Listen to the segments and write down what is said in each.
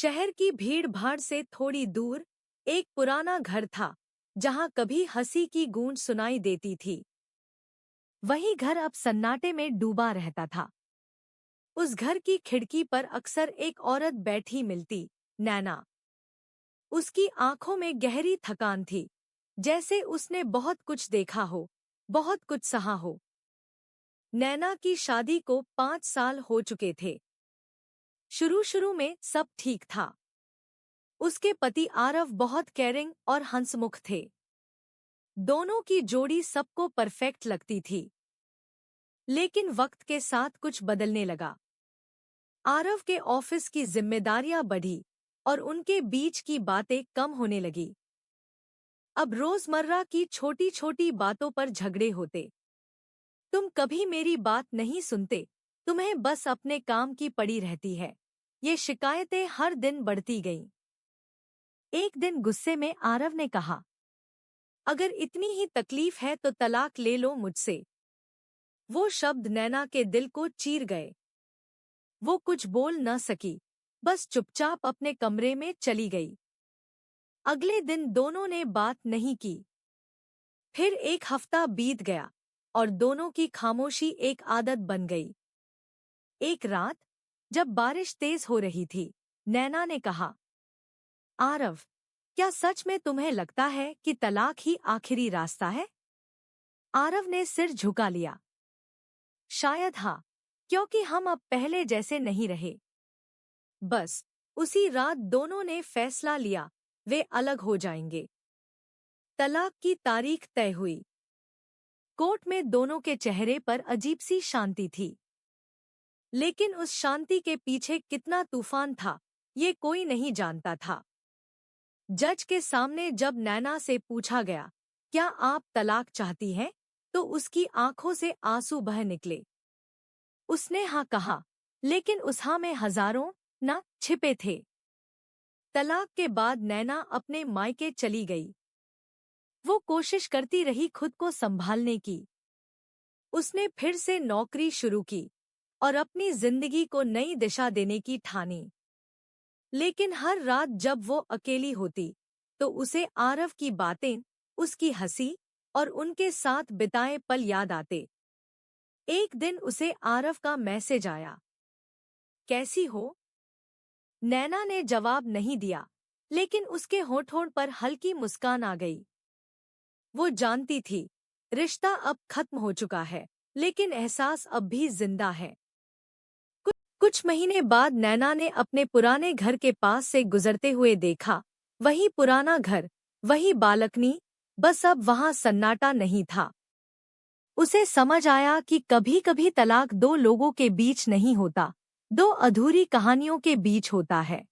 शहर की भीड़ भाड़ से थोड़ी दूर एक पुराना घर था जहां कभी हंसी की गूंज सुनाई देती थी। वही घर अब सन्नाटे में डूबा रहता था। उस घर की खिड़की पर अक्सर एक औरत बैठी मिलती, नैना। उसकी आंखों में गहरी थकान थी, जैसे उसने बहुत कुछ देखा हो, बहुत कुछ सहा हो। नैना की शादी को 5 साल हो चुके थे। शुरू शुरू में सब ठीक था। उसके पति आरव बहुत केयरिंग और हंसमुख थे। दोनों की जोड़ी सबको परफेक्ट लगती थी। लेकिन वक्त के साथ कुछ बदलने लगा। आरव के ऑफिस की जिम्मेदारियां बढ़ी और उनके बीच की बातें कम होने लगी। अब रोजमर्रा की छोटी छोटी बातों पर झगड़े होते। तुम कभी मेरी बात नहीं सुनते, तुम्हें बस अपने काम की पड़ी रहती है। ये शिकायतें हर दिन बढ़ती गईं। एक दिन गुस्से में आरव ने कहा, अगर इतनी ही तकलीफ है तो तलाक ले लो मुझसे। वो शब्द नैना के दिल को चीर गए। वो कुछ बोल न सकी, बस चुपचाप अपने कमरे में चली गई। अगले दिन दोनों ने बात नहीं की। फिर एक हफ्ता बीत गया और दोनों की खामोशी एक आदत बन गई। एक रात जब बारिश तेज हो रही थी, नैना ने कहा, आरव, क्या सच में तुम्हें लगता है कि तलाक ही आखिरी रास्ता है? आरव ने सिर झुका लिया। शायद हाँ, क्योंकि हम अब पहले जैसे नहीं रहे। बस उसी रात दोनों ने फैसला लिया, वे अलग हो जाएंगे। तलाक की तारीख तय हुई। कोर्ट में दोनों के चेहरे पर अजीब सी शांति थी। लेकिन उस शांति के पीछे कितना तूफान था, ये कोई नहीं जानता था। जज के सामने जब नैना से पूछा गया, क्या आप तलाक चाहती हैं, तो उसकी आंखों से आंसू बह निकले। उसने हाँ कहा, लेकिन उस हाँ में हजारों ना छिपे थे। तलाक के बाद नैना अपने मायके चली गई। वो कोशिश करती रही खुद को संभालने की। उसने फिर से नौकरी शुरू की और अपनी जिंदगी को नई दिशा देने की ठानी। लेकिन हर रात जब वो अकेली होती, तो उसे आरव की बातें, उसकी हंसी और उनके साथ बिताए पल याद आते। एक दिन उसे आरव का मैसेज आया, कैसी हो? नैना ने जवाब नहीं दिया, लेकिन उसके होठों पर हल्की मुस्कान आ गई। वो जानती थी, रिश्ता अब खत्म हो चुका है, लेकिन एहसास अब भी जिंदा है। कुछ महीने बाद नैना ने अपने पुराने घर के पास से गुजरते हुए देखा। वही पुराना घर, वही बालकनी, बस अब वहां सन्नाटा नहीं था। उसे समझ आया कि कभी कभी तलाक दो लोगों के बीच नहीं होता, दो अधूरी कहानियों के बीच होता है।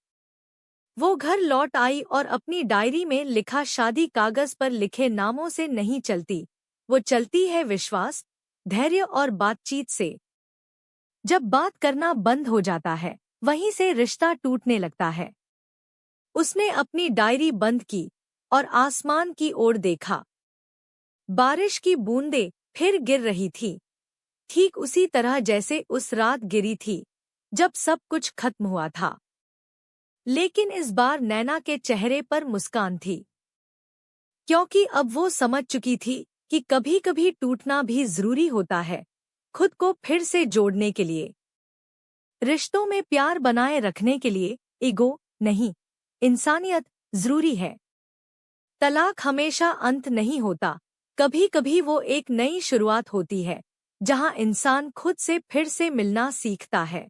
वो घर लौट आई और अपनी डायरी में लिखा शादी कागज पर लिखे नामों से नहीं चलती, वो चलती है विश्वास, धैर्य और बातचीत से। जब बात करना बंद हो जाता है, वहीं से रिश्ता टूटने लगता है। उसने अपनी डायरी बंद की और आसमान की ओर देखा। बारिश की बूंदें फिर गिर रही थी, ठीक उसी तरह जैसे उस रात गिरी थी, जब सब कुछ खत्म हुआ था। लेकिन इस बार नैना के चेहरे पर मुस्कान थी, क्योंकि अब वो समझ चुकी थी कि कभी कभी टूटना भी जरूरी होता है, खुद को फिर से जोड़ने के लिए। रिश्तों में प्यार बनाए रखने के लिए ईगो नहीं, इंसानियत जरूरी है। तलाक हमेशा अंत नहीं होता, कभी कभी वो एक नई शुरुआत होती है, जहां इंसान खुद से फिर से मिलना सीखता है।